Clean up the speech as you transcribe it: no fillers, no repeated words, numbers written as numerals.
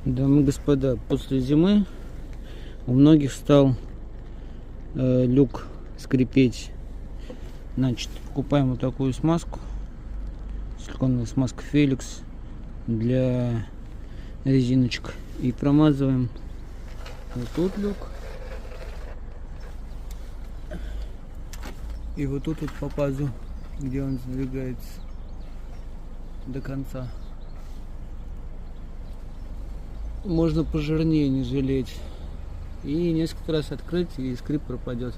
Дамы и господа, после зимы у многих стал люк скрипеть. Значит, покупаем вот такую смазку, силиконовая смазка Феликс для резиночек, и промазываем вот тут люк и вот тут вот по пазу, где он сдвигается до конца. Можно пожирнее, не жалеть, и несколько раз открыть, и скрип пропадет.